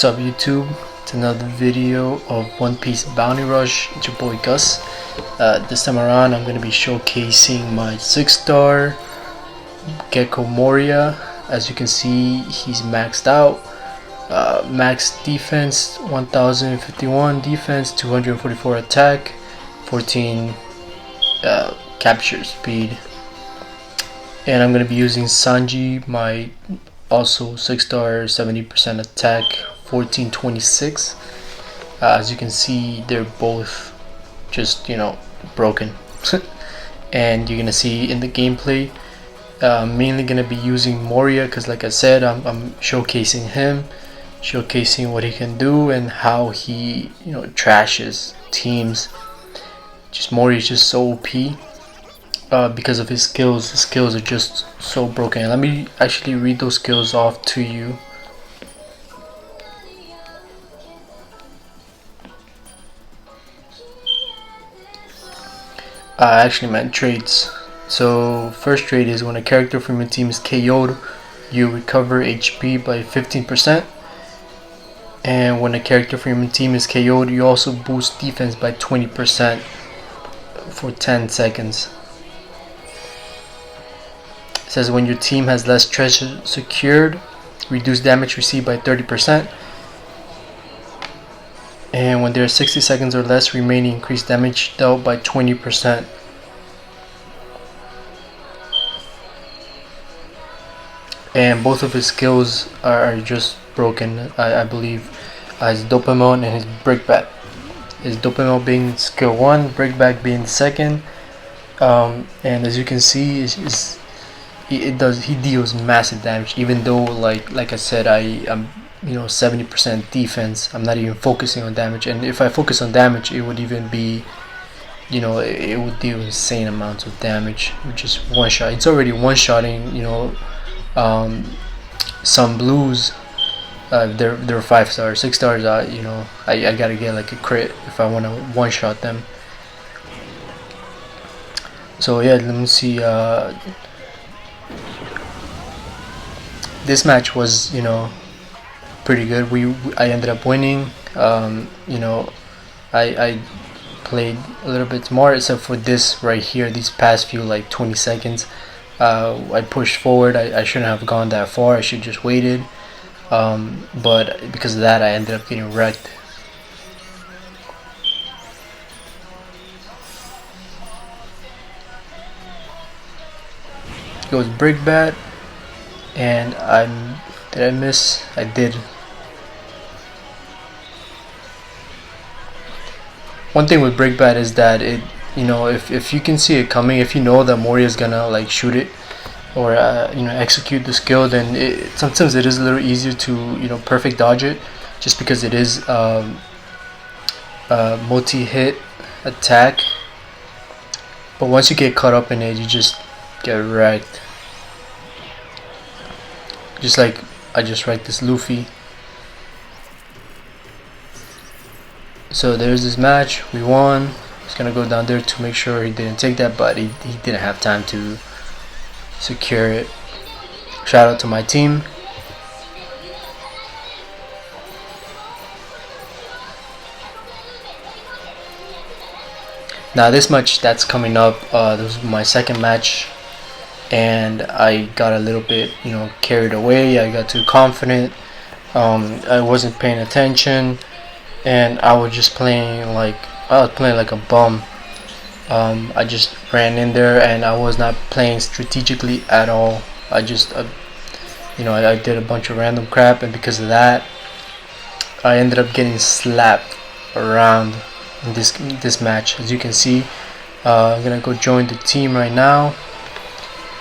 What's up YouTube? It's another video of One Piece Bounty Rush. It's your boy Gus. This time around I'm going to be showcasing my 6-star Gecko Moria. As you can see, he's maxed out. Max defense 1051, defense 244 attack, 14 capture speed. And I'm going to be using Sanji, my also 6-star 70% attack, 1426. As you can see, they're both just broken. And you're gonna see in the gameplay, mainly gonna be using Moria because, like I said, I'm showcasing him, showcasing what he can do and how he trashes teams. Just Moria is just so OP. Because of his skills. His skills are just so broken. Let me actually read those skills off to you. I actually meant traits. So first trait is when a character from your team is KO'd, you recover HP by 15%. And when a character from your team is KO'd, you also boost defense by 20% for 10 seconds. It says when your team has less treasure secured, reduce damage received by 30%. And when there are 60 seconds or less remaining, increase damage dealt by 20%. And both of his skills are just broken, I believe. His Dopamine and his Brickbat. His Dopamine being skill 1, Brickbat being second. And as you can see, he deals massive damage, even though like I said, I'm 70% defense. I'm not even focusing on damage, and if I focus on damage, it would even be it would deal insane amounts of damage, which is one shot. It's already one shotting some blues. They're 5-star, 6 stars. I gotta get like a crit if I want to one shot them. So yeah, let me see. This match was pretty good. I ended up winning. I played a little bit more, except for this right here, these past few 20 seconds. I pushed forward. I shouldn't have gone that far. I should just waited. But because of that, I ended up getting wrecked. It goes Brickbat. And did I miss? I did. One thing with Brickbat is that it, if you can see it coming, if you know that Moria is gonna shoot it or execute the skill, then sometimes it is a little easier to perfect dodge it, just because it is multi-hit attack. But once you get caught up in it, you just get wrecked. Just like I just wrecked this Luffy. So there's this match. We won. He's gonna go down there to make sure he didn't take that, but he didn't have time to secure it. Shout out to my team. Now this match that's coming up, this is my second match, and I got a little bit carried away. I got too confident. I wasn't paying attention, and I was just playing like a bum. I just ran in there, and I was not playing strategically at all. I just I did a bunch of random crap, and because of that, I ended up getting slapped around in this match. As you can see, I'm gonna go join the team right now.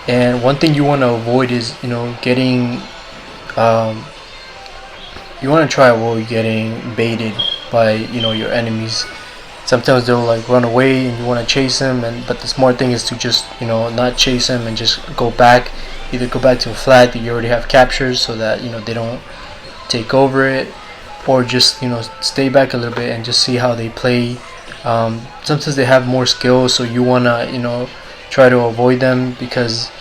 And one thing you want to avoid is getting you want to try avoid getting baited by your enemies. Sometimes they'll run away and you want to chase them, but the smart thing is to just not chase them and just go back. Either go back to a flag that you already have captured so that they don't take over it, or just stay back a little bit and just see how they play. Sometimes they have more skills, so you want to try to avoid them, because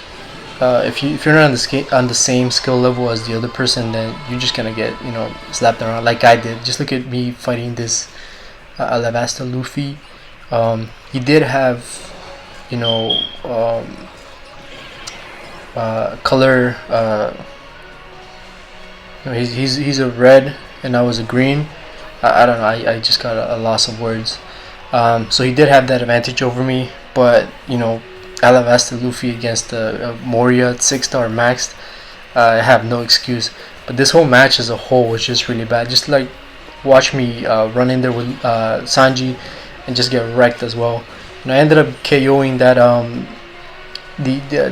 if you're not on the same skill level as the other person, then you're just gonna get slapped around like I did. Just look at me fighting this Alabasta Luffy. He did have color. He's a red and I was a green. I don't know. I just got a loss of words. So he did have that advantage over me, but Alabasta Luffy against the Moria 6-star maxed. I have no excuse. But this whole match as a whole was just really bad. Just like watch me run in there with Sanji and just get wrecked as well. And I ended up KOing that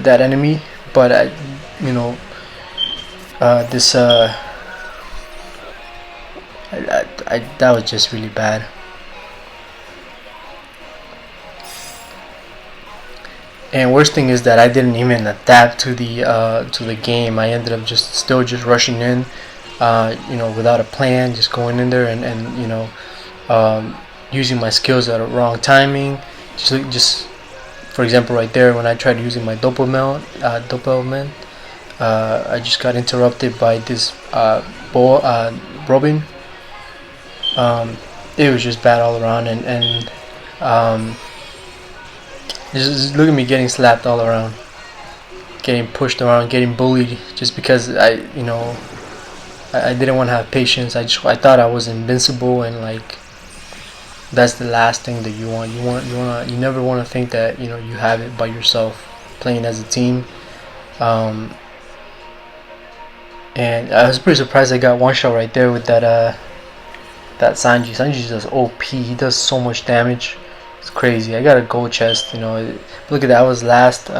that enemy, but this that was just really bad. And worst thing is that I didn't even adapt to the game. I ended up just rushing in, without a plan, just going in there and using my skills at a wrong timing. Just for example, right there when I tried using my Doppelman, I just got interrupted by this Robin. It was just bad all around, and just look at me getting slapped all around, getting pushed around, getting bullied, just because I didn't want to have patience. I thought I was invincible, and like that's the last thing that you want. You never want to think that you have it by yourself, playing as a team. And I was pretty surprised I got one shot right there with that Sanji. Sanji does OP. He does so much damage. It's crazy. I got a gold chest. Look at that. I was last.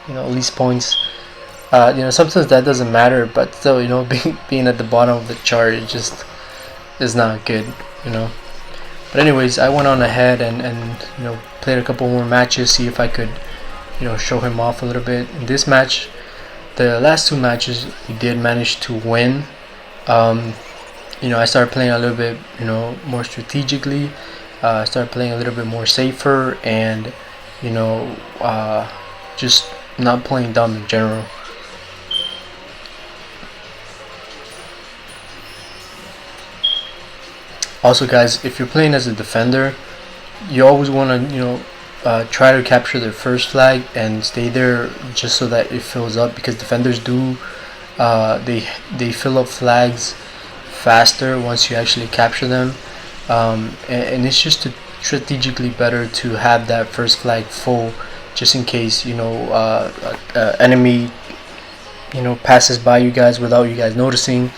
Least points. Sometimes that doesn't matter, but still, being at the bottom of the chart, it just is not good. But anyways, I went on ahead and played a couple more matches, see if I could show him off a little bit. In this match, the last two matches, we did manage to win. I started playing a little bit more strategically. I started playing a little bit more safer, and just not playing dumb in general. Also, guys, if you're playing as a defender, you always want to try to capture their first flag and stay there just so that it fills up, because defenders do they fill up flags faster once you actually capture them, and it's just strategically better to have that first flag full, just in case enemy passes by you guys without you guys noticing,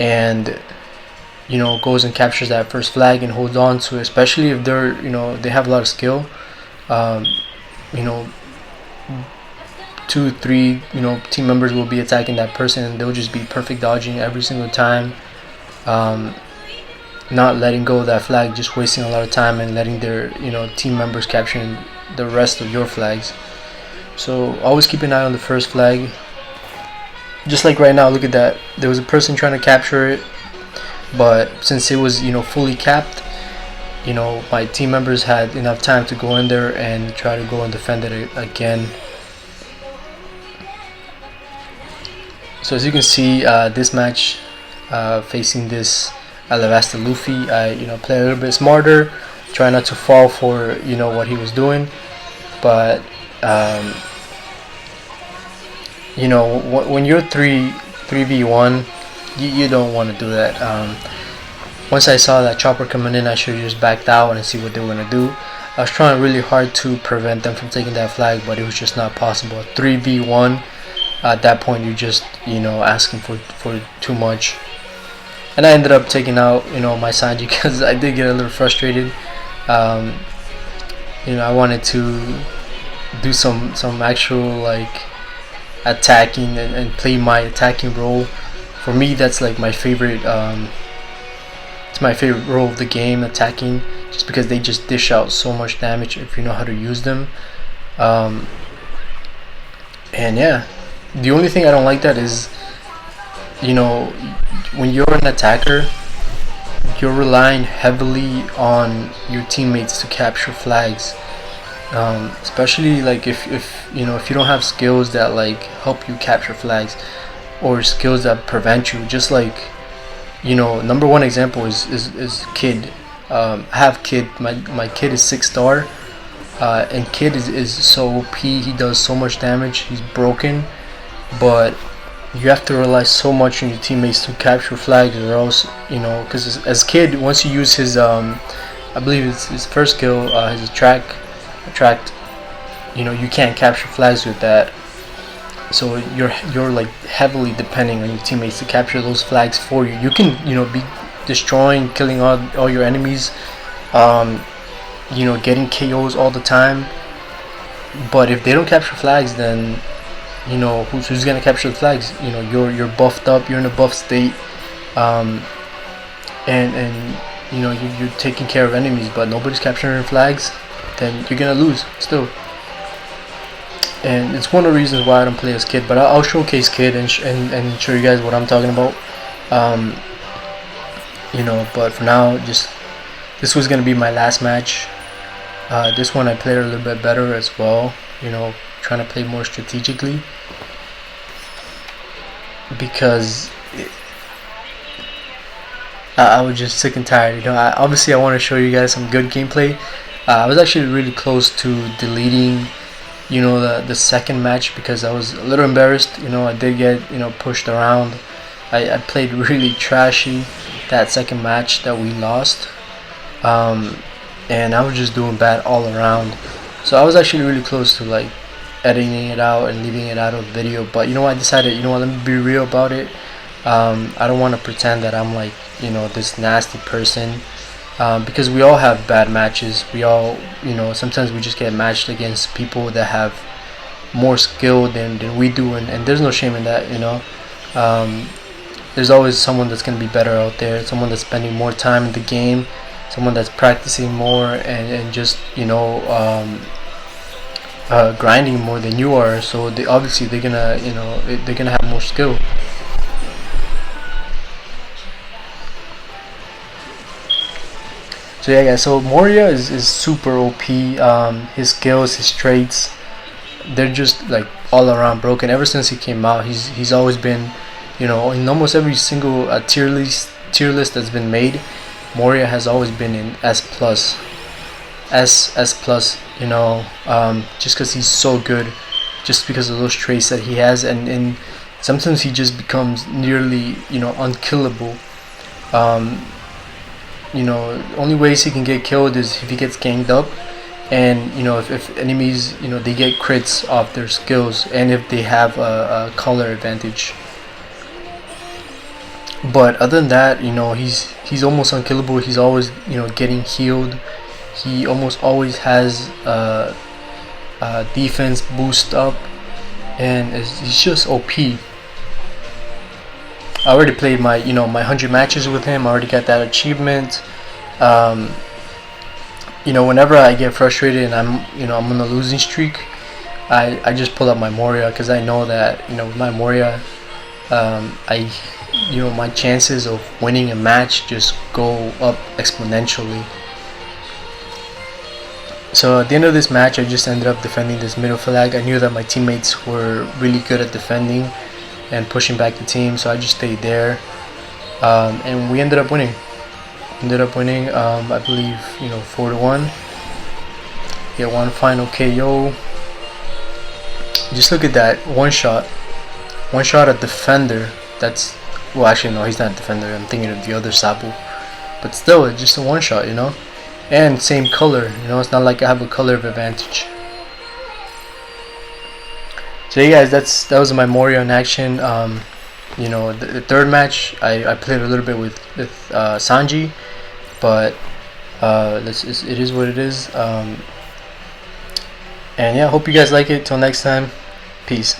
and goes and captures that first flag and holds on to it, especially if they're they have a lot of skill. 2-3 team members will be attacking that person, and they'll just be perfect dodging every single time, not letting go of that flag, just wasting a lot of time and letting their team members capturing the rest of your flags. So always keep an eye on the first flag. Just like right now, look at that, there was a person trying to capture it, but since it was fully capped, my team members had enough time to go in there and try to go and defend it again. So as you can see, this match, facing this Alabasta Luffy, I play a little bit smarter, try not to fall for what he was doing, but when you're 3v1, you don't want to do that. Once I saw that chopper coming in, I should have just backed out and see what they were going to do. I was trying really hard to prevent them from taking that flag, but it was just not possible. 3v1, at that point you're just asking for too much. And I ended up taking out my Sanji, because I did get a little frustrated. I wanted to do some actual like attacking and play my attacking role. For me, that's like my favorite. It's my favorite role of the game, attacking, just because they just dish out so much damage if you know how to use them. And yeah, the only thing I don't like that is, when you're an attacker, you're relying heavily on your teammates to capture flags, especially like if you know, if you don't have skills that like help you capture flags, or skills that prevent you. Just like, you know, number one example is Kid. I have Kid. My Kid is 6-star, and Kid is so OP. He does so much damage. He's broken, but you have to rely so much on your teammates to capture flags, or else, you know, because as Kid, once you use his I believe it's his first skill, his attract, you know, you can't capture flags with that. So you're like heavily depending on your teammates to capture those flags for you. You can, you know, be destroying, killing all your enemies, you know, getting KOs all the time, but if they don't capture flags, then, you know, who's gonna capture the flags? You know, you're buffed up, you're in a buff state, and you know, you're taking care of enemies, but nobody's capturing flags, then you're gonna lose still. And it's one of the reasons why I don't play as Kid, but I'll showcase Kid and show you guys what I'm talking about. You know, but for now, just this was gonna be my last match. This one I played a little bit better as well, you know, trying to play more strategically, because I was just sick and tired. You know, obviously I want to show you guys some good gameplay. I was actually really close to deleting, you know, the second match, because I was a little embarrassed. You know, I did get, you know, pushed around. I played really trashy that second match that we lost, and I was just doing bad all around. So I was actually really close to like editing it out and leaving it out of the video, but you know what, I decided, you know what, let me be real about it. I don't want to pretend that I'm like, you know, this nasty person, because we all have bad matches. We all, you know, sometimes we just get matched against people that have more skill than we do, and there's no shame in that, you know. There's always someone that's going to be better out there, someone that's spending more time in the game, someone that's practicing more, and just, you know, grinding more than you are. So they obviously they're gonna, you know, they're gonna have more skill. So yeah, guys, so Moria is super OP. His skills, his traits, they're just like all around broken. Ever since he came out, he's always been, you know, in almost every single tier list that's been made, Moria has always been in S plus, you know, just because he's so good, just because of those traits that he has, and sometimes he just becomes nearly, you know, unkillable. You know, only ways he can get killed is if he gets ganged up, and, you know, if enemies, you know, they get crits off their skills, and if they have a color advantage. But other than that, you know, he's almost unkillable. He's always, you know, getting healed. He almost always has defense boost up, and he's just OP. I already played my, you know, my 100 matches with him. I already got that achievement. You know, whenever I get frustrated and I'm on a losing streak, I just pull up my Moria, because I know that, you know, with my Moria, you know, my chances of winning a match just go up exponentially. So at the end of this match, I just ended up defending this middle flag. I knew that my teammates were really good at defending and pushing back the team, so I just stayed there, and we ended up winning. I believe, you know, 4-1. Get one final KO. Just look at that, one shot at defender. That's, well, actually no, he's not a defender. I'm thinking of the other Sabu, but still, it's just a one shot, you know, and same color. You know, it's not like I have a color of advantage. So yeah, guys, that was my Moria in action. You know, the third match I played a little bit with Sanji, but it is what it is. And yeah, hope you guys like it. Till next time, peace.